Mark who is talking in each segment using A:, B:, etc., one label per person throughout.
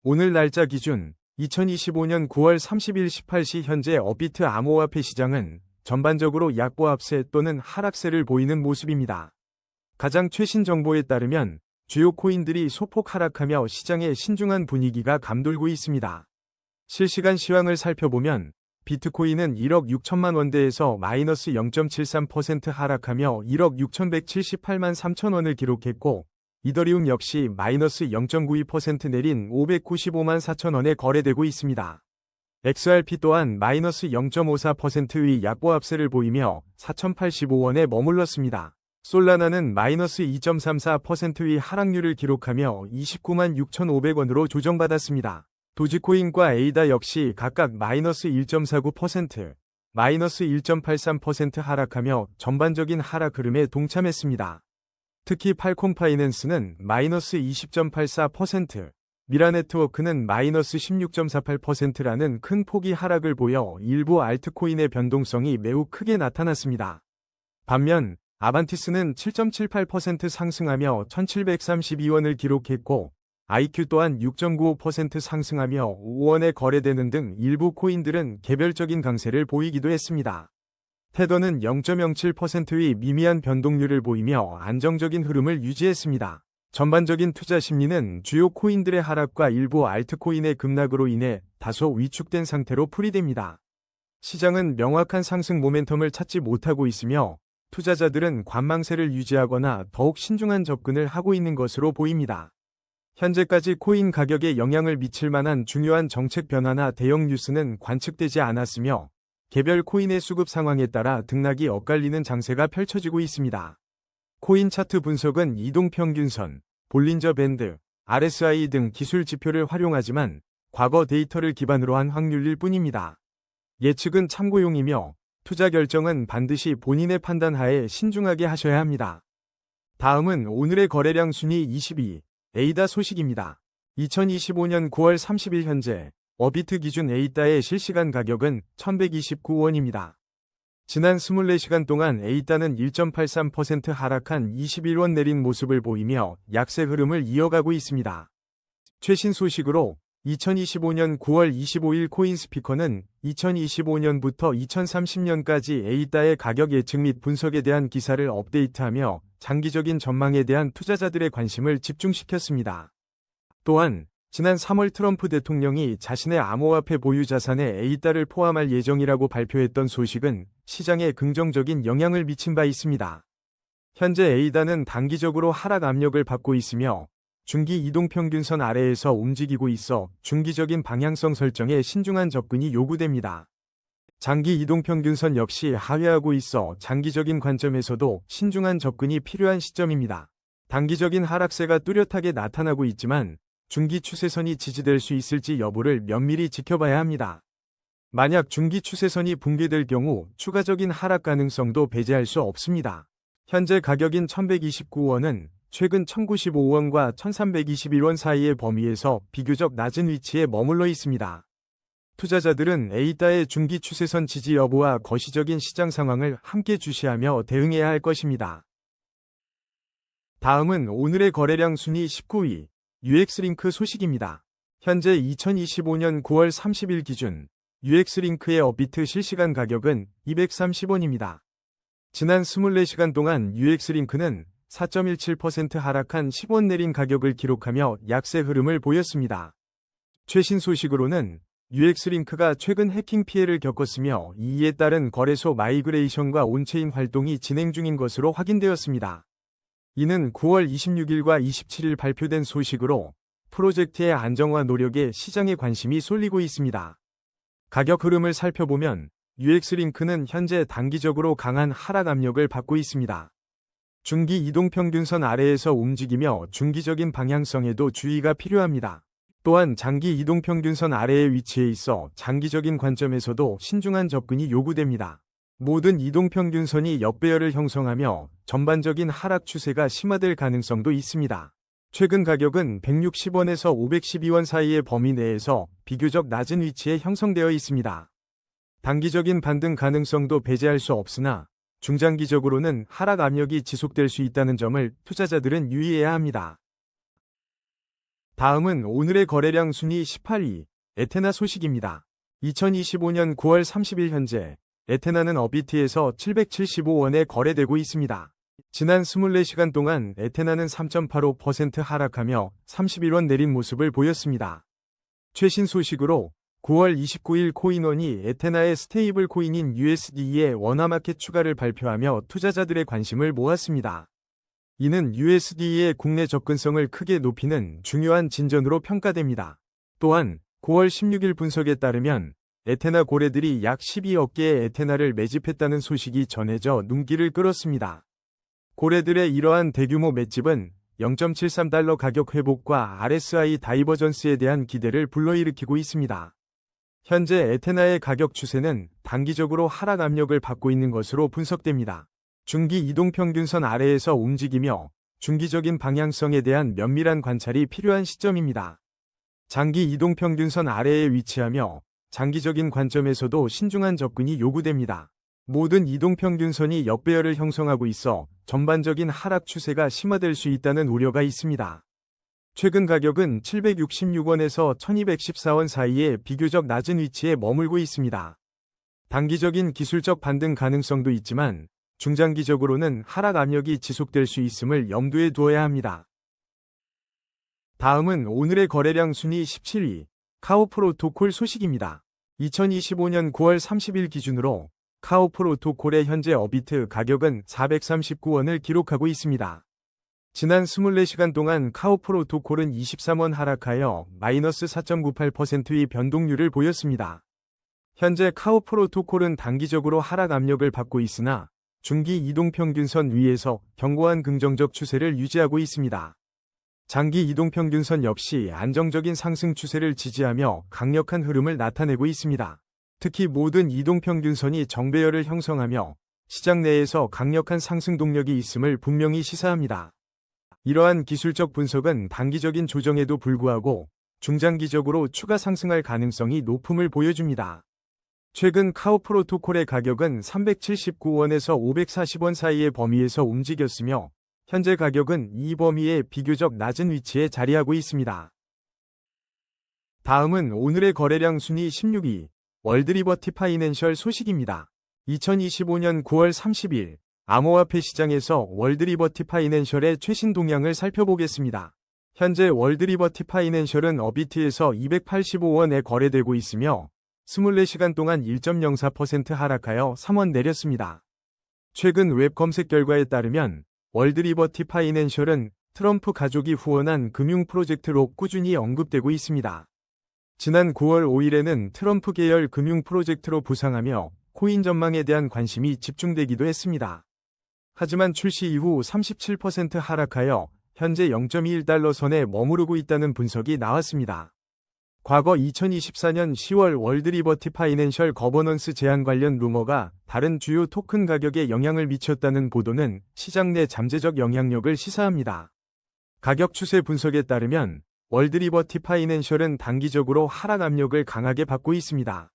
A: 오늘 날짜 기준 2025년 9월 30일 18시 현재 업비트 암호화폐 시장은 전반적으로 약보합세 또는 하락세를 보이는 모습입니다. 가장 최신 정보에 따르면 주요 코인들이 소폭 하락하며 시장의 신중한 분위기가 감돌고 있습니다. 실시간 시황을 살펴보면 비트코인은 1억 6천만 원대에서 마이너스 0.73% 하락하며 1억 6,178만 3천 원을 기록했고, 이더리움 역시 마이너스 0.92% 내린 595만 4천 원에 거래되고 있습니다. XRP 또한 마이너스 0.54%의 약보합세를 보이며 4,085원에 머물렀습니다. 솔라나는 마이너스 2.34%의 하락률을 기록하며 29만 6,500원으로 조정받았습니다. 도지코인과 에이다 역시 각각 마이너스 1.49%, 마이너스 1.83% 하락하며 전반적인 하락 흐름에 동참했습니다. 특히 팔콤파이낸스는 마이너스 20.84%, 미라네트워크는 마이너스 16.48%라는 큰 폭의 하락을 보여 일부 알트코인의 변동성이 매우 크게 나타났습니다. 반면 아반티스는 7.78% 상승하며 1,732원을 기록했고, IQ 또한 6.95% 상승하며 5원에 거래되는 등 일부 코인들은 개별적인 강세를 보이기도 했습니다. 테더는 0.07%의 미미한 변동률을 보이며 안정적인 흐름을 유지했습니다. 전반적인 투자 심리는 주요 코인들의 하락과 일부 알트코인의 급락으로 인해 다소 위축된 상태로 풀이됩니다. 시장은 명확한 상승 모멘텀을 찾지 못하고 있으며 투자자들은 관망세를 유지하거나 더욱 신중한 접근을 하고 있는 것으로 보입니다. 현재까지 코인 가격에 영향을 미칠 만한 중요한 정책 변화나 대형 뉴스는 관측되지 않았으며 개별 코인의 수급 상황에 따라 등락이 엇갈리는 장세가 펼쳐지고 있습니다. 코인 차트 분석은 이동평균선, 볼린저 밴드, RSI 등 기술 지표를 활용하지만 과거 데이터를 기반으로 한 확률일 뿐입니다. 예측은 참고용이며 투자 결정은 반드시 본인의 판단 하에 신중하게 하셔야 합니다. 다음은 오늘의 거래량 순위 22, 에이다 소식입니다. 2025년 9월 30일 현재 업비트 기준 에이다의 실시간 가격은 1,129원입니다. 지난 24시간 동안 에이다는 1.83% 하락한 21원 내린 모습을 보이며 약세 흐름을 이어가고 있습니다. 최신 소식으로 2025년 9월 25일 코인스피커는 2025년부터 2030년까지 에이다의 가격 예측 및 분석에 대한 기사를 업데이트하며 장기적인 전망에 대한 투자자들의 관심을 집중시켰습니다. 또한 지난 3월 트럼프 대통령이 자신의 암호화폐 보유 자산에 에이다를 포함할 예정이라고 발표했던 소식은 시장에 긍정적인 영향을 미친 바 있습니다. 현재 에이다는 단기적으로 하락 압력을 받고 있으며 중기 이동평균선 아래에서 움직이고 있어 중기적인 방향성 설정에 신중한 접근이 요구됩니다. 장기 이동평균선 역시 하회하고 있어 장기적인 관점에서도 신중한 접근이 필요한 시점입니다. 단기적인 하락세가 뚜렷하게 나타나고 있지만 중기 추세선이 지지될 수 있을지 여부를 면밀히 지켜봐야 합니다. 만약 중기 추세선이 붕괴될 경우 추가적인 하락 가능성도 배제할 수 없습니다. 현재 가격인 1,129원은 최근 1,095원과 1,321원 사이의 범위에서 비교적 낮은 위치에 머물러 있습니다. 투자자들은 에이다의 중기 추세선 지지 여부와 거시적인 시장 상황을 함께 주시하며 대응해야 할 것입니다. 다음은 오늘의 거래량 순위 19위, UX링크 소식입니다. 현재 2025년 9월 30일 기준 UX링크의 업비트 실시간 가격은 230원입니다. 지난 24시간 동안 UX링크는 4.17% 하락한 10원 내린 가격을 기록하며 약세 흐름을 보였습니다. 최신 소식으로는 UX링크가 최근 해킹 피해를 겪었으며 이에 따른 거래소 마이그레이션과 온체인 활동이 진행 중인 것으로 확인되었습니다. 이는 9월 26일과 27일 발표된 소식으로 프로젝트의 안정화 노력에 시장의 관심이 쏠리고 있습니다. 가격 흐름을 살펴보면 UX링크는 현재 단기적으로 강한 하락 압력을 받고 있습니다. 중기 이동평균선 아래에서 움직이며 중기적인 방향성에도 주의가 필요합니다. 또한 장기 이동평균선 아래의 위치에 있어 장기적인 관점에서도 신중한 접근이 요구됩니다. 모든 이동평균선이 역배열을 형성하며 전반적인 하락 추세가 심화될 가능성도 있습니다. 최근 가격은 160원에서 512원 사이의 범위 내에서 비교적 낮은 위치에 형성되어 있습니다. 단기적인 반등 가능성도 배제할 수 없으나 중장기적으로는 하락 압력이 지속될 수 있다는 점을 투자자들은 유의해야 합니다. 다음은 오늘의 거래량 순위 18위, 에테나 소식입니다. 2025년 9월 30일 현재 에테나는 업비트에서 775원에 거래되고 있습니다. 지난 24시간 동안 에테나는 3.85% 하락하며 31원 내린 모습을 보였습니다. 최신 소식으로 9월 29일 코인원이 에테나의 스테이블 코인인 USD의 원화마켓 추가를 발표하며 투자자들의 관심을 모았습니다. 이는 USD의 국내 접근성을 크게 높이는 중요한 진전으로 평가됩니다. 또한 9월 16일 분석에 따르면 에테나 고래들이 약 12억 개의 에테나를 매집했다는 소식이 전해져 눈길을 끌었습니다. 고래들의 이러한 대규모 매집은 0.73달러 가격 회복과 RSI 다이버전스에 대한 기대를 불러일으키고 있습니다. 현재 에테나의 가격 추세는 단기적으로 하락 압력을 받고 있는 것으로 분석됩니다. 중기 이동평균선 아래에서 움직이며 중기적인 방향성에 대한 면밀한 관찰이 필요한 시점입니다. 장기 이동평균선 아래에 위치하며 장기적인 관점에서도 신중한 접근이 요구됩니다. 모든 이동평균선이 역배열을 형성하고 있어 전반적인 하락 추세가 심화될 수 있다는 우려가 있습니다. 최근 가격은 766원에서 1214원 사이에 비교적 낮은 위치에 머물고 있습니다. 단기적인 기술적 반등 가능성도 있지만 중장기적으로는 하락 압력이 지속될 수 있음을 염두에 두어야 합니다. 다음은 오늘의 거래량 순위 17위, 카오 프로토콜 소식입니다. 2025년 9월 30일 기준으로 카오 프로토콜의 현재 업비트 가격은 439원을 기록하고 있습니다. 지난 24시간 동안 카오 프로토콜은 23원 하락하여 마이너스 4.98%의 변동률을 보였습니다. 현재 카오 프로토콜은 단기적으로 하락 압력을 받고 있으나 중기 이동평균선 위에서 견고한 긍정적 추세를 유지하고 있습니다. 장기 이동평균선 역시 안정적인 상승 추세를 지지하며 강력한 흐름을 나타내고 있습니다. 특히 모든 이동평균선이 정배열을 형성하며 시장 내에서 강력한 상승 동력이 있음을 분명히 시사합니다. 이러한 기술적 분석은 단기적인 조정에도 불구하고 중장기적으로 추가 상승할 가능성이 높음을 보여줍니다. 최근 카오 프로토콜의 가격은 379원에서 540원 사이의 범위에서 움직였으며 현재 가격은 이 범위의 비교적 낮은 위치에 자리하고 있습니다. 다음은 오늘의 거래량 순위 16위, 월드리버티 파이낸셜 소식입니다. 2025년 9월 30일 암호화폐 시장에서 월드리버티 파이낸셜의 최신 동향을 살펴보겠습니다. 현재 월드리버티 파이낸셜은 업비트에서 285원에 거래되고 있으며 24시간 동안 1.04% 하락하여 3원 내렸습니다. 최근 웹 검색 결과에 따르면 월드리버티 파이낸셜은 트럼프 가족이 후원한 금융 프로젝트로 꾸준히 언급되고 있습니다. 지난 9월 5일에는 트럼프 계열 금융 프로젝트로 부상하며 코인 전망에 대한 관심이 집중되기도 했습니다. 하지만 출시 이후 37% 하락하여 현재 0.21달러 선에 머무르고 있다는 분석이 나왔습니다. 과거 2024년 10월 월드리버티 파이낸셜 거버넌스 제한 관련 루머가 다른 주요 토큰 가격에 영향을 미쳤다는 보도는 시장 내 잠재적 영향력을 시사합니다. 가격 추세 분석에 따르면 월드리버티 파이낸셜은 단기적으로 하락 압력을 강하게 받고 있습니다.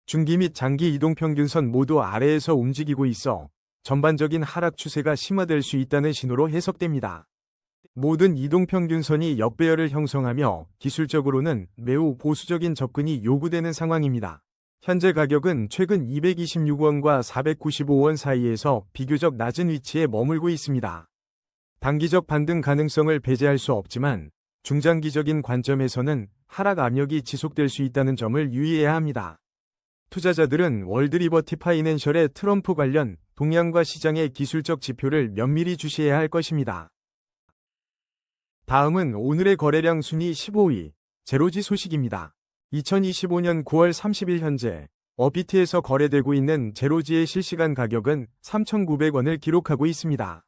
A: 중기 및 장기 이동평균선 모두 아래에서 움직이고 있어 전반적인 하락 추세가 심화될 수 있다는 신호로 해석됩니다. 모든 이동평균선이 역배열을 형성하며 기술적으로는 매우 보수적인 접근이 요구되는 상황입니다. 현재 가격은 최근 226원과 495원 사이에서 비교적 낮은 위치에 머물고 있습니다. 단기적 반등 가능성을 배제할 수 없지만 중장기적인 관점에서는 하락 압력이 지속될 수 있다는 점을 유의해야 합니다. 투자자들은 월드리버티 파이낸셜의 트럼프 관련 동향과 시장의 기술적 지표를 면밀히 주시해야 할 것입니다. 다음은 오늘의 거래량 순위 15위, 제로지 소식입니다. 2025년 9월 30일 현재 업비트에서 거래되고 있는 제로지의 실시간 가격은 3,900원을 기록하고 있습니다.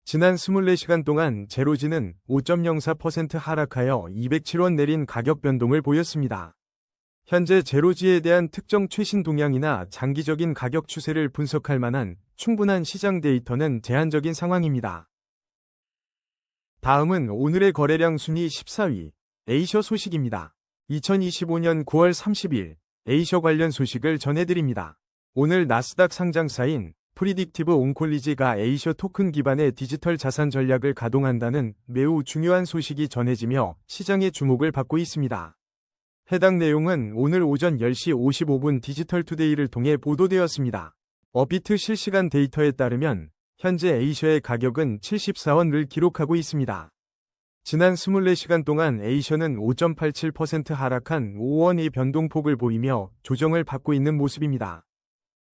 A: 지난 24시간 동안 제로지는 5.04% 하락하여 207원 내린 가격 변동을 보였습니다. 현재 제로지에 대한 특정 최신 동향이나 장기적인 가격 추세를 분석할 만한 충분한 시장 데이터는 제한적인 상황입니다. 다음은 오늘의 거래량 순위 14위, 에이셔 소식입니다. 2025년 9월 30일 에이셔 관련 소식을 전해드립니다. 오늘 나스닥 상장사인 프리딕티브 온콜리지가 에이셔 토큰 기반의 디지털 자산 전략을 가동한다는 매우 중요한 소식이 전해지며 시장의 주목을 받고 있습니다. 해당 내용은 오늘 오전 10시 55분 디지털투데이를 통해 보도되었습니다. 업비트 실시간 데이터에 따르면 현재 에이셔의 가격은 74원을 기록하고 있습니다. 지난 24시간 동안 에이셔는 5.87% 하락한 5원의 변동폭을 보이며 조정을 받고 있는 모습입니다.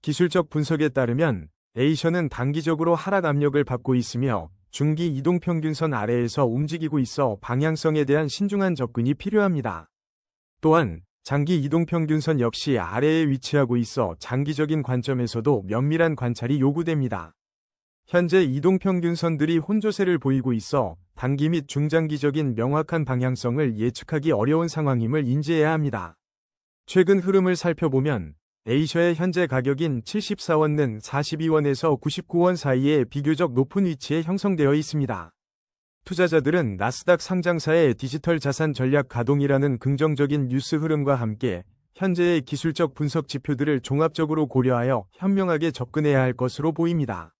A: 기술적 분석에 따르면 에이셔는 단기적으로 하락 압력을 받고 있으며 중기 이동평균선 아래에서 움직이고 있어 방향성에 대한 신중한 접근이 필요합니다. 또한 장기 이동평균선 역시 아래에 위치하고 있어 장기적인 관점에서도 면밀한 관찰이 요구됩니다. 현재 이동평균선들이 혼조세를 보이고 있어 단기 및 중장기적인 명확한 방향성을 예측하기 어려운 상황임을 인지해야 합니다. 최근 흐름을 살펴보면 에이셔의 현재 가격인 74원은 42원에서 99원 사이에 비교적 높은 위치에 형성되어 있습니다. 투자자들은 나스닥 상장사의 디지털 자산 전략 가동이라는 긍정적인 뉴스 흐름과 함께 현재의 기술적 분석 지표들을 종합적으로 고려하여 현명하게 접근해야 할 것으로 보입니다.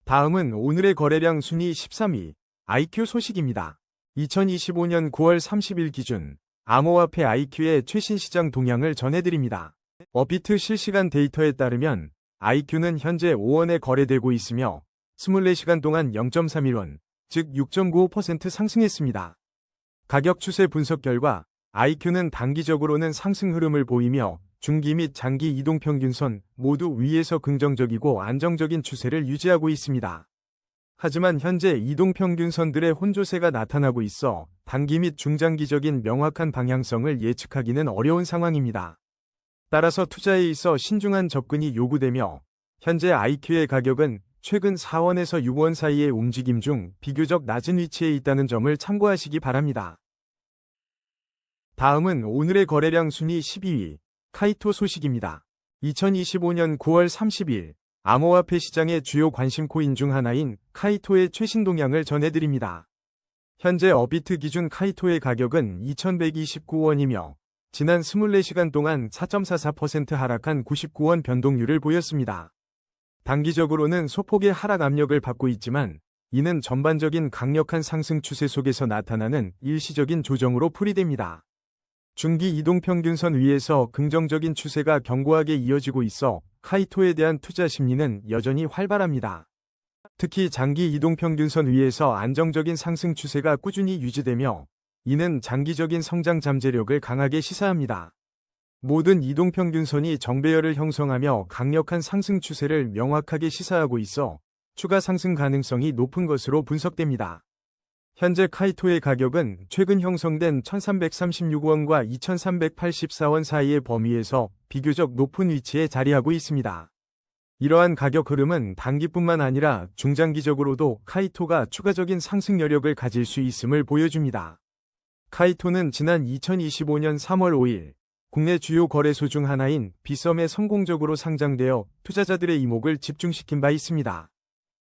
A: 다음은 오늘의 거래량 순위 13위, IQ 소식입니다. 2025년 9월 30일 기준 암호화폐 IQ의 최신 시장 동향을 전해드립니다. 업비트 실시간 데이터에 따르면 IQ는 현재 5원에 거래되고 있으며 24시간 동안 0.31원, 즉 6.95% 상승했습니다. 가격 추세 분석 결과 IQ는 단기적으로는 상승 흐름을 보이며 중기 및 장기 이동평균선 모두 위에서 긍정적이고 안정적인 추세를 유지하고 있습니다. 하지만 현재 이동평균선들의 혼조세가 나타나고 있어 단기 및 중장기적인 명확한 방향성을 예측하기는 어려운 상황입니다. 따라서 투자에 있어 신중한 접근이 요구되며 현재 IQ의 가격은 최근 4원에서 6원 사이의 움직임 중 비교적 낮은 위치에 있다는 점을 참고하시기 바랍니다. 다음은 오늘의 거래량 순위 12위, 카이토 소식입니다. 2025년 9월 30일 암호화폐 시장의 주요 관심 코인 중 하나인 카이토의 최신 동향을 전해드립니다. 현재 업비트 기준 카이토의 가격은 2129원이며 지난 24시간 동안 4.44% 하락한 99원 변동률을 보였습니다. 단기적으로는 소폭의 하락 압력을 받고 있지만 이는 전반적인 강력한 상승 추세 속에서 나타나는 일시적인 조정으로 풀이됩니다. 중기 이동평균선 위에서 긍정적인 추세가 견고하게 이어지고 있어 카이토에 대한 투자 심리는 여전히 활발합니다. 특히 장기 이동평균선 위에서 안정적인 상승 추세가 꾸준히 유지되며 이는 장기적인 성장 잠재력을 강하게 시사합니다. 모든 이동평균선이 정배열을 형성하며 강력한 상승 추세를 명확하게 시사하고 있어 추가 상승 가능성이 높은 것으로 분석됩니다. 현재 카이토의 가격은 최근 형성된 1336원과 2384원 사이의 범위에서 비교적 높은 위치에 자리하고 있습니다. 이러한 가격 흐름은 단기뿐만 아니라 중장기적으로도 카이토가 추가적인 상승 여력을 가질 수 있음을 보여줍니다. 카이토는 지난 2025년 3월 5일 국내 주요 거래소 중 하나인 비썸에 성공적으로 상장되어 투자자들의 이목을 집중시킨 바 있습니다.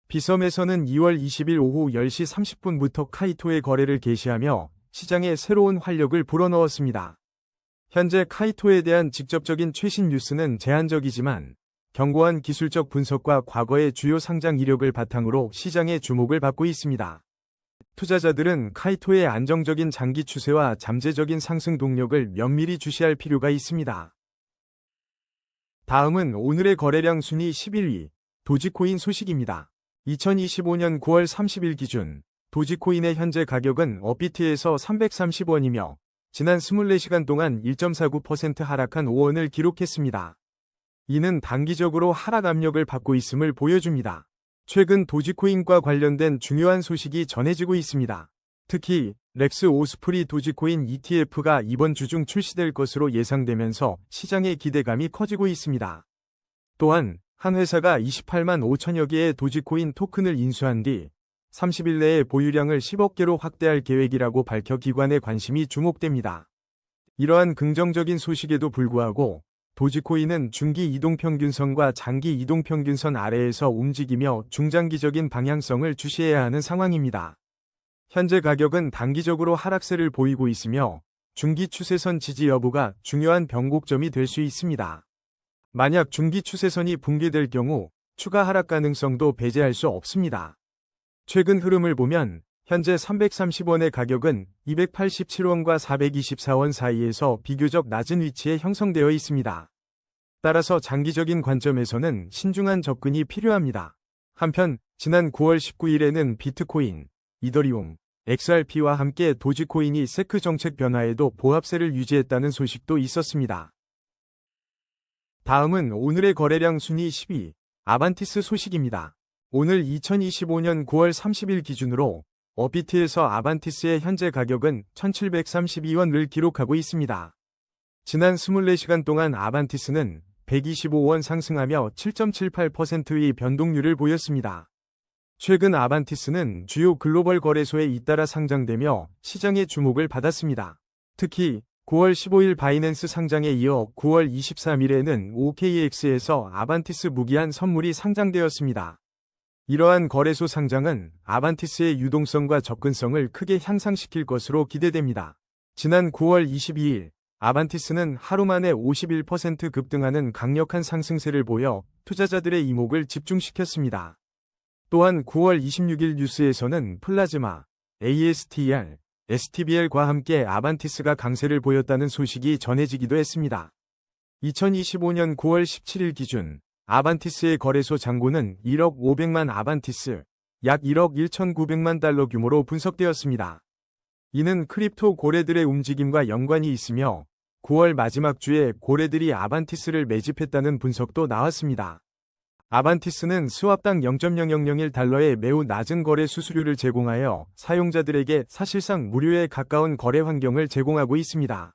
A: 비썸에서는 2월 20일 오후 10시 30분부터 카이토의 거래를 개시하며 시장에 새로운 활력을 불어넣었습니다. 현재 카이토에 대한 직접적인 최신 뉴스는 제한적이지만 견고한 기술적 분석과 과거의 주요 상장 이력을 바탕으로 시장의 주목을 받고 있습니다. 투자자들은 카이토의 안정적인 장기 추세와 잠재적인 상승 동력을 면밀히 주시할 필요가 있습니다. 다음은 오늘의 거래량 순위 11위, 도지코인 소식입니다. 2025년 9월 30일 기준 도지코인의 현재 가격은 업비트에서 330원이며 지난 24시간 동안 1.49% 하락한 5원을 기록했습니다. 이는 단기적으로 하락 압력을 받고 있음을 보여줍니다. 최근 도지코인과 관련된 중요한 소식이 전해지고 있습니다. 특히 렉스 오스프리 도지코인 ETF가 이번 주 중 출시될 것으로 예상되면서 시장의 기대감이 커지고 있습니다. 또한 한 회사가 28만 5천여 개의 도지코인 토큰을 인수한 뒤 30일 내에 보유량을 10억 개로 확대할 계획이라고 밝혀 기관의 관심이 주목됩니다. 이러한 긍정적인 소식에도 불구하고 도지코인은 중기 이동평균선과 장기 이동평균선 아래에서 움직이며 중장기적인 방향성을 주시해야 하는 상황입니다. 현재 가격은 단기적으로 하락세를 보이고 있으며 중기 추세선 지지 여부가 중요한 변곡점이 될 수 있습니다. 만약 중기 추세선이 붕괴될 경우 추가 하락 가능성도 배제할 수 없습니다. 최근 흐름을 보면 현재 330원의 가격은 287원과 424원 사이에서 비교적 낮은 위치에 형성되어 있습니다. 따라서 장기적인 관점에서는 신중한 접근이 필요합니다. 한편 지난 9월 19일에는 비트코인, 이더리움, XRP와 함께 도지코인이 세크 정책 변화에도 보합세를 유지했다는 소식도 있었습니다. 다음은 오늘의 거래량 순위 10위, 아반티스 소식입니다. 오늘 2025년 9월 30일 기준으로 업비트에서 아반티스의 현재 가격은 1732원을 기록하고 있습니다. 지난 24시간 동안 아반티스는 125원 상승하며 7.78%의 변동률을 보였습니다. 최근 아반티스는 주요 글로벌 거래소에 잇따라 상장되며 시장의 주목을 받았습니다. 특히 9월 15일 바이낸스 상장에 이어 9월 23일에는 OKX에서 아반티스 무기한 선물이 상장되었습니다. 이러한 거래소 상장은 아반티스의 유동성과 접근성을 크게 향상시킬 것으로 기대됩니다. 지난 9월 22일 아반티스는 하루 만에 51% 급등하는 강력한 상승세를 보여 투자자들의 이목을 집중시켰습니다. 또한 9월 26일 뉴스에서는 플라즈마, ASTR, STBL과 함께 아반티스가 강세를 보였다는 소식이 전해지기도 했습니다. 2025년 9월 17일 기준 아반티스의 거래소 잔고는 1억 500만 아반티스, 약 1억 1,900만 달러 규모로 분석되었습니다. 이는 크립토 고래들의 움직임과 연관이 있으며 9월 마지막 주에 고래들이 아반티스를 매집했다는 분석도 나왔습니다. 아반티스는 스왑당 0.0001달러의 매우 낮은 거래 수수료를 제공하여 사용자들에게 사실상 무료에 가까운 거래 환경을 제공하고 있습니다.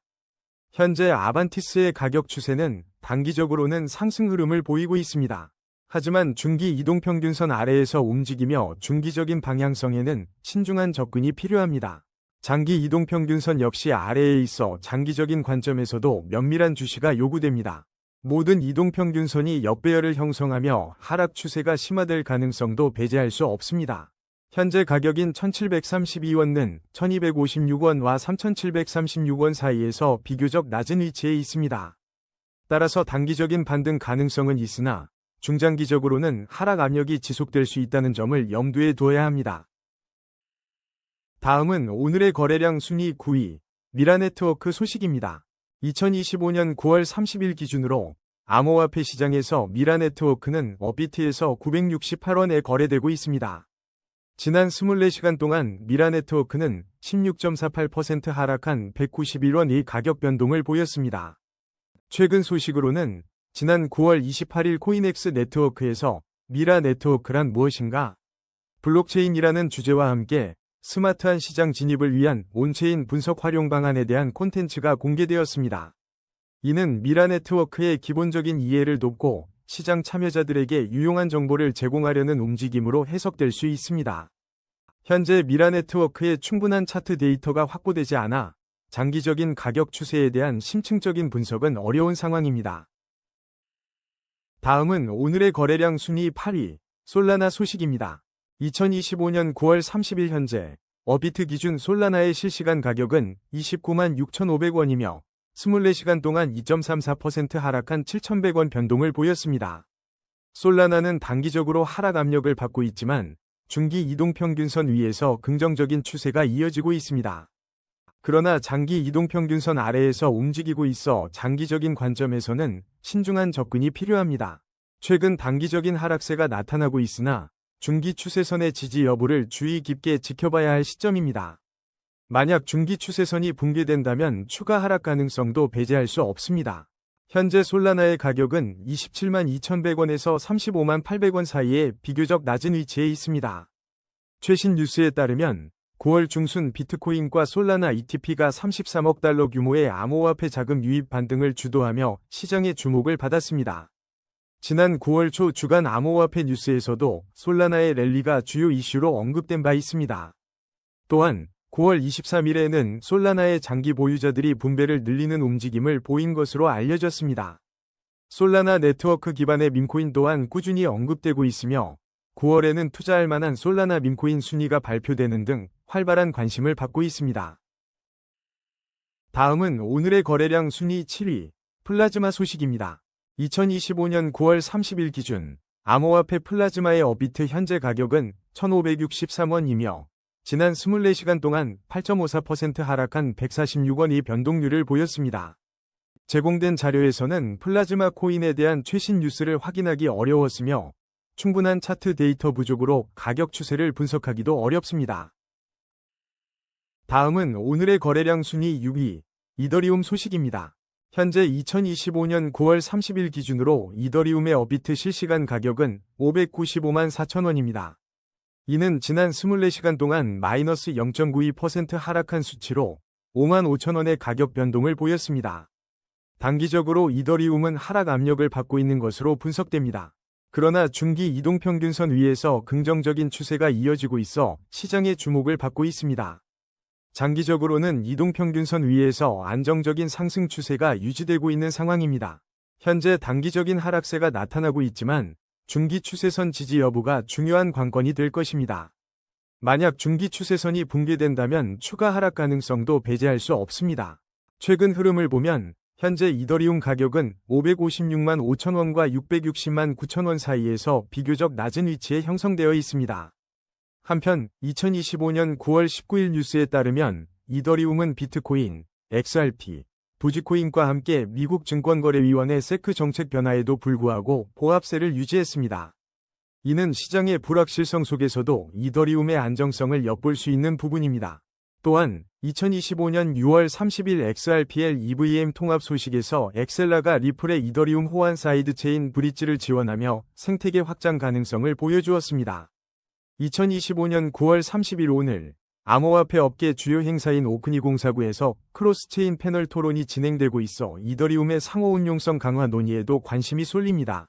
A: 현재 아반티스의 가격 추세는 단기적으로는 상승 흐름을 보이고 있습니다. 하지만 중기 이동평균선 아래에서 움직이며 중기적인 방향성에는 신중한 접근이 필요합니다. 장기 이동평균선 역시 아래에 있어 장기적인 관점에서도 면밀한 주시가 요구됩니다. 모든 이동평균선이 역배열을 형성하며 하락 추세가 심화될 가능성도 배제할 수 없습니다. 현재 가격인 1732원은 1256원과 3736원 사이에서 비교적 낮은 위치에 있습니다. 따라서 단기적인 반등 가능성은 있으나 중장기적으로는 하락 압력이 지속될 수 있다는 점을 염두에 두어야 합니다. 다음은 오늘의 거래량 순위 9위, 미라네트워크 소식입니다. 2025년 9월 30일 기준으로 암호화폐 시장에서 미라네트워크는 업비트에서 968원에 거래되고 있습니다. 지난 24시간 동안 미라네트워크는 16.48% 하락한 191원의 가격 변동을 보였습니다. 최근 소식으로는 지난 9월 28일 코인엑스 네트워크에서 미라네트워크란 무엇인가? 블록체인이라는 주제와 함께 스마트한 시장 진입을 위한 온체인 분석 활용 방안에 대한 콘텐츠가 공개되었습니다. 이는 미라네트워크의 기본적인 이해를 돕고 시장 참여자들에게 유용한 정보를 제공하려는 움직임으로 해석될 수 있습니다. 현재 미라네트워크의 충분한 차트 데이터가 확보되지 않아 장기적인 가격 추세에 대한 심층적인 분석은 어려운 상황입니다. 다음은 오늘의 거래량 순위 8위, 솔라나 소식입니다. 2025년 9월 30일 현재 업비트 기준 솔라나의 실시간 가격은 29만 6,500원이며 24시간 동안 2.34% 하락한 7,100원 변동을 보였습니다. 솔라나는 단기적으로 하락 압력을 받고 있지만 중기 이동평균선 위에서 긍정적인 추세가 이어지고 있습니다. 그러나 장기 이동평균선 아래에서 움직이고 있어 장기적인 관점에서는 신중한 접근이 필요합니다. 최근 단기적인 하락세가 나타나고 있으나 중기 추세선의 지지 여부를 주의 깊게 지켜봐야 할 시점입니다. 만약 중기 추세선이 붕괴된다면 추가 하락 가능성도 배제할 수 없습니다. 현재 솔라나의 가격은 27만 2,100원에서 35만 800원 사이에 비교적 낮은 위치에 있습니다. 최신 뉴스에 따르면 9월 중순 비트코인과 솔라나 ETP가 33억 달러 규모의 암호화폐 자금 유입 반등을 주도하며 시장의 주목을 받았습니다. 지난 9월 초 주간 암호화폐 뉴스에서도 솔라나의 랠리가 주요 이슈로 언급된 바 있습니다. 또한 9월 23일에는 솔라나의 장기 보유자들이 분배를 늘리는 움직임을 보인 것으로 알려졌습니다. 솔라나 네트워크 기반의 밈코인 또한 꾸준히 언급되고 있으며 9월에는 투자할 만한 솔라나 밈코인 순위가 발표되는 등 활발한 관심을 받고 있습니다. 다음은 오늘의 거래량 순위 7위, 플라즈마 소식입니다. 2025년 9월 30일 기준 암호화폐 플라즈마의 업비트 현재 가격은 1,563원이며 지난 24시간 동안 8.54% 하락한 146원이 변동률을 보였습니다. 제공된 자료에서는 플라즈마 코인에 대한 최신 뉴스를 확인하기 어려웠으며 충분한 차트 데이터 부족으로 가격 추세를 분석하기도 어렵습니다. 다음은 오늘의 거래량 순위 6위, 이더리움 소식입니다. 현재 2025년 9월 30일 기준으로 이더리움의 업비트 실시간 가격은 595만 4천원입니다. 이는 지난 24시간 동안 마이너스 0.92% 하락한 수치로 5만 5천원의 가격 변동을 보였습니다. 단기적으로 이더리움은 하락 압력을 받고 있는 것으로 분석됩니다. 그러나 중기 이동평균선 위에서 긍정적인 추세가 이어지고 있어 시장의 주목을 받고 있습니다. 장기적으로는 이동평균선 위에서 안정적인 상승 추세가 유지되고 있는 상황입니다. 현재 단기적인 하락세가 나타나고 있지만 중기 추세선 지지 여부가 중요한 관건이 될 것입니다. 만약 중기 추세선이 붕괴된다면 추가 하락 가능성도 배제할 수 없습니다. 최근 흐름을 보면 현재 이더리움 가격은 556만 5천원과 660만 9천원 사이에서 비교적 낮은 위치에 형성되어 있습니다. 한편 2025년 9월 19일 뉴스에 따르면 이더리움은 비트코인, XRP, 도지코인과 함께 미국 증권거래위원회 세크 정책 변화에도 불구하고 보합세를 유지했습니다. 이는 시장의 불확실성 속에서도 이더리움의 안정성을 엿볼 수 있는 부분입니다. 또한 2025년 6월 30일 XRPL EVM 통합 소식에서 엑셀라가 리플의 이더리움 호환 사이드체인 브릿지를 지원하며 생태계 확장 가능성을 보여주었습니다. 2025년 9월 30일 오늘 암호화폐 업계 주요 행사인 오크니 공사구에서 크로스체인 패널 토론이 진행되고 있어 이더리움의 상호 운용성 강화 논의에도 관심이 쏠립니다.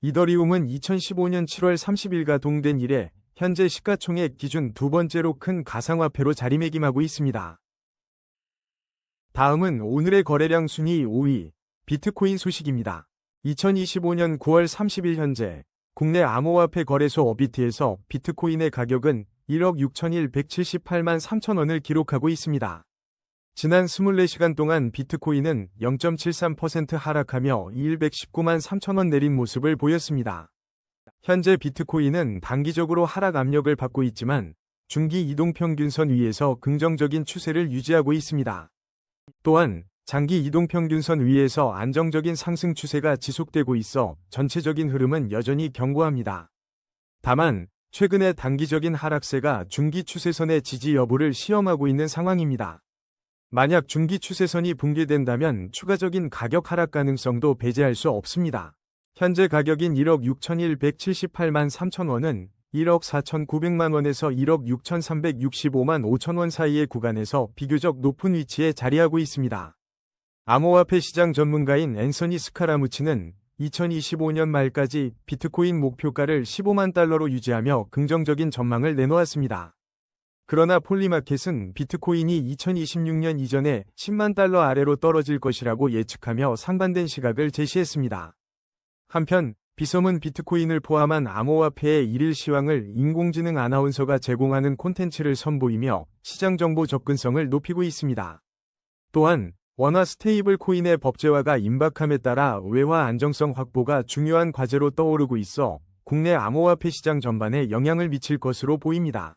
A: 이더리움은 2015년 7월 30일 가동된 이래 현재 시가총액 기준 두 번째로 큰 가상화폐로 자리매김하고 있습니다. 다음은 오늘의 거래량 순위 5위, 비트코인 소식입니다. 2025년 9월 30일 현재 국내 암호화폐 거래소 업비트에서 비트코인의 가격은 1억 6,178만 3천원을 기록하고 있습니다. 지난 24시간 동안 비트코인은 0.73% 하락하며 119만 3천원 내린 모습을 보였습니다. 현재 비트코인은 단기적으로 하락 압력을 받고 있지만 중기 이동평균선 위에서 긍정적인 추세를 유지하고 있습니다. 또한 장기 이동평균선 위에서 안정적인 상승 추세가 지속되고 있어 전체적인 흐름은 여전히 견고합니다. 다만 최근의 단기적인 하락세가 중기 추세선의 지지 여부를 시험하고 있는 상황입니다. 만약 중기 추세선이 붕괴된다면 추가적인 가격 하락 가능성도 배제할 수 없습니다. 현재 가격인 1억 6,178만 3천원은 1억 4,900만원에서 1억 6,365만 5천원 사이의 구간에서 비교적 높은 위치에 자리하고 있습니다. 암호화폐 시장 전문가인 앤서니 스카라무치는 2025년 말까지 비트코인 목표가를 15만 달러로 유지하며 긍정적인 전망을 내놓았습니다. 그러나 폴리마켓은 비트코인이 2026년 이전에 10만 달러 아래로 떨어질 것이라고 예측하며 상반된 시각을 제시했습니다. 한편 비섬은 비트코인을 포함한 암호화폐의 일일 시황을 인공지능 아나운서가 제공하는 콘텐츠를 선보이며 시장 정보 접근성을 높이고 있습니다. 또한 원화 스테이블 코인의 법제화가 임박함에 따라 외화 안정성 확보가 중요한 과제로 떠오르고 있어 국내 암호화폐 시장 전반에 영향을 미칠 것으로 보입니다.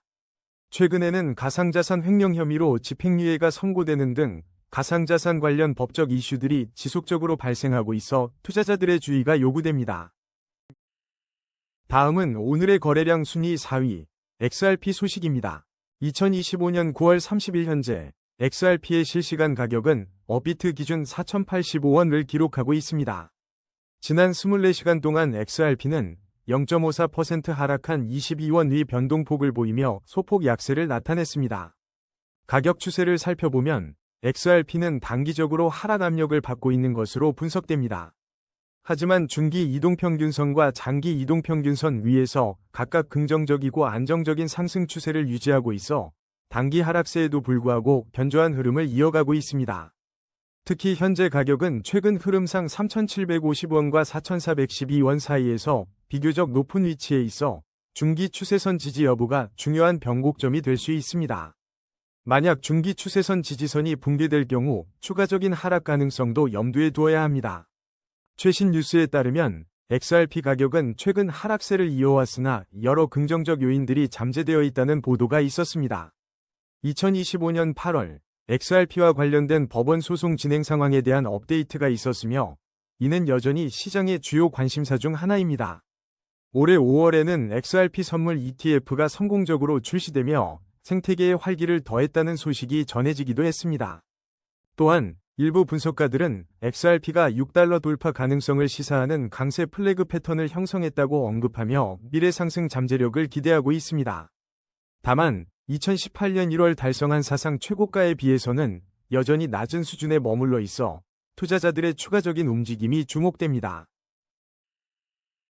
A: 최근에는 가상자산 횡령 혐의로 집행유예가 선고되는 등 가상자산 관련 법적 이슈들이 지속적으로 발생하고 있어 투자자들의 주의가 요구됩니다. 다음은 오늘의 거래량 순위 4위, XRP 소식입니다. 2025년 9월 30일 현재 XRP의 실시간 가격은 업비트 기준 4,085원을 기록하고 있습니다. 지난 24시간 동안 XRP는 0.54% 하락한 22원 위 변동폭을 보이며 소폭 약세를 나타냈습니다. 가격 추세를 살펴보면 XRP는 단기적으로 하락 압력을 받고 있는 것으로 분석됩니다. 하지만 중기 이동평균선과 장기 이동평균선 위에서 각각 긍정적이고 안정적인 상승 추세를 유지하고 있어 단기 하락세에도 불구하고 견조한 흐름을 이어가고 있습니다. 특히 현재 가격은 최근 흐름상 3,750원과 4,412원 사이에서 비교적 높은 위치에 있어 중기 추세선 지지 여부가 중요한 변곡점이 될 수 있습니다. 만약 중기 추세선 지지선이 붕괴될 경우 추가적인 하락 가능성도 염두에 두어야 합니다. 최신 뉴스에 따르면 XRP 가격은 최근 하락세를 이어왔으나 여러 긍정적 요인들이 잠재되어 있다는 보도가 있었습니다. 2025년 8월 XRP와 관련된 법원 소송 진행 상황에 대한 업데이트가 있었으며 이는 여전히 시장의 주요 관심사 중 하나입니다. 올해 5월에는 XRP 선물 ETF가 성공적으로 출시되며 생태계의 활기를 더했다는 소식이 전해지기도 했습니다. 또한 일부 분석가들은 XRP가 $6 돌파 가능성을 시사하는 강세 플래그 패턴을 형성했다고 언급하며 미래 상승 잠재력을 기대하고 있습니다. 다만 2018년 1월 달성한 사상 최고가에 비해서는 여전히 낮은 수준에 머물러 있어 투자자들의 추가적인 움직임이 주목됩니다.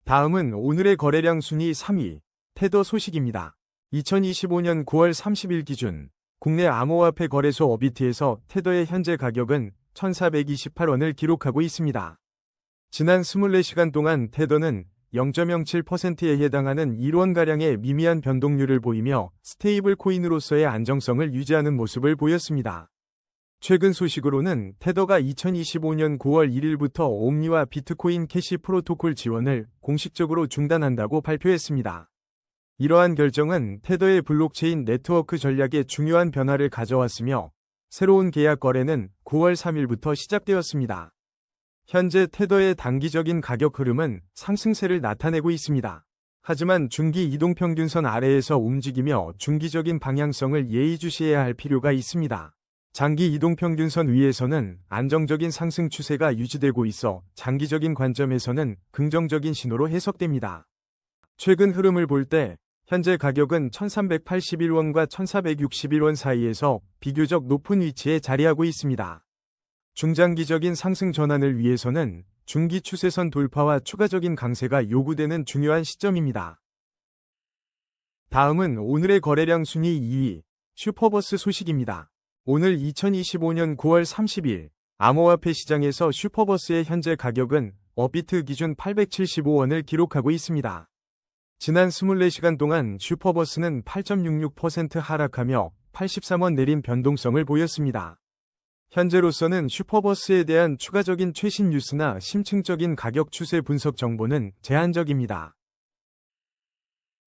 A: 다음은 오늘의 거래량 순위 3위, 테더 소식입니다. 2025년 9월 30일 기준 국내 암호화폐 거래소 어비트에서 테더의 현재 가격은 1,428원을 기록하고 있습니다. 지난 24시간 동안 테더는 0.07%에 해당하는 1원가량의 미미한 변동률을 보이며 스테이블 코인으로서의 안정성을 유지하는 모습을 보였습니다. 최근 소식으로는 테더가 2025년 9월 1일부터 옴니와 비트코인 캐시 프로토콜 지원을 공식적으로 중단한다고 발표했습니다. 이러한 결정은 테더의 블록체인 네트워크 전략에 중요한 변화를 가져왔으며 새로운 계약 거래는 9월 3일부터 시작되었습니다. 현재 테더의 단기적인 가격 흐름은 상승세를 나타내고 있습니다. 하지만 중기 이동평균선 아래에서 움직이며 중기적인 방향성을 예의주시해야 할 필요가 있습니다. 장기 이동평균선 위에서는 안정적인 상승 추세가 유지되고 있어 장기적인 관점에서는 긍정적인 신호로 해석됩니다. 최근 흐름을 볼 때 현재 가격은 1381원과 1461원 사이에서 비교적 높은 위치에 자리하고 있습니다. 중장기적인 상승 전환을 위해서는 중기 추세선 돌파와 추가적인 강세가 요구되는 중요한 시점입니다. 다음은 오늘의 거래량 순위 2위, 슈퍼버스 소식입니다. 오늘 2025년 9월 30일 암호화폐 시장에서 슈퍼버스의 현재 가격은 업비트 기준 875원을 기록하고 있습니다. 지난 24시간 동안 슈퍼버스는 8.66% 하락하며 83원 내린 변동성을 보였습니다. 현재로서는 슈퍼버스에 대한 추가적인 최신 뉴스나 심층적인 가격 추세 분석 정보는 제한적입니다.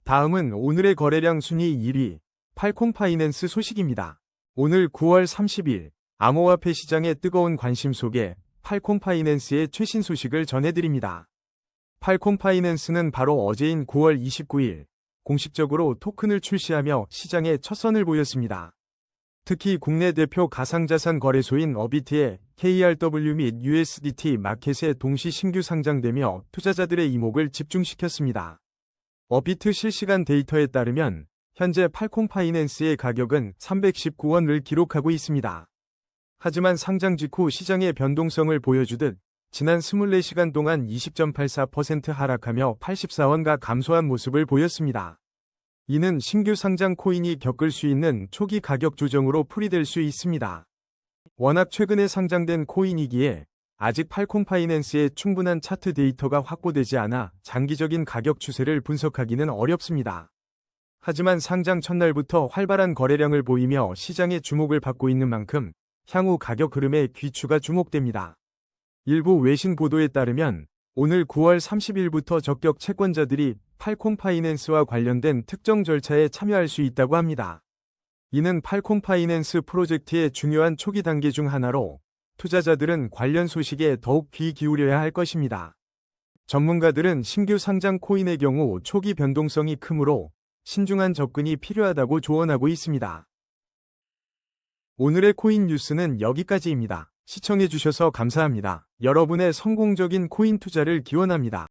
A: 다음은 오늘의 거래량 순위 1위, 팔콘 파이낸스 소식입니다. 오늘 9월 30일 암호화폐 시장의 뜨거운 관심 속에 팔콘 파이낸스의 최신 소식을 전해드립니다. 팔콘 파이낸스는 바로 어제인 9월 29일 공식적으로 토큰을 출시하며 시장에 첫 선을 보였습니다. 특히 국내 대표 가상자산 거래소인 어비트의 KRW 및 USDT 마켓에 동시 신규 상장되며 투자자들의 이목을 집중시켰습니다. 어비트 실시간 데이터에 따르면 현재 팔콘 파이낸스의 가격은 319원을 기록하고 있습니다. 하지만 상장 직후 시장의 변동성을 보여주듯 지난 24시간 동안 20.84% 하락하며 84원가 감소한 모습을 보였습니다. 이는 신규 상장 코인이 겪을 수 있는 초기 가격 조정으로 풀이될 수 있습니다. 워낙 최근에 상장된 코인이기에 아직 팔콘 파이낸스의 충분한 차트 데이터가 확보되지 않아 장기적인 가격 추세를 분석하기는 어렵습니다. 하지만 상장 첫날부터 활발한 거래량을 보이며 시장의 주목을 받고 있는 만큼 향후 가격 흐름에 귀추가 주목됩니다. 일부 외신 보도에 따르면 오늘 9월 30일부터 적격 채권자들이 팔콘 파이낸스와 관련된 특정 절차에 참여할 수 있다고 합니다. 이는 팔콘 파이낸스 프로젝트의 중요한 초기 단계 중 하나로 투자자들은 관련 소식에 더욱 귀 기울여야 할 것입니다. 전문가들은 신규 상장 코인의 경우 초기 변동성이 크므로 신중한 접근이 필요하다고 조언하고 있습니다. 오늘의 코인 뉴스는 여기까지입니다. 시청해주셔서 감사합니다. 여러분의 성공적인 코인 투자를 기원합니다.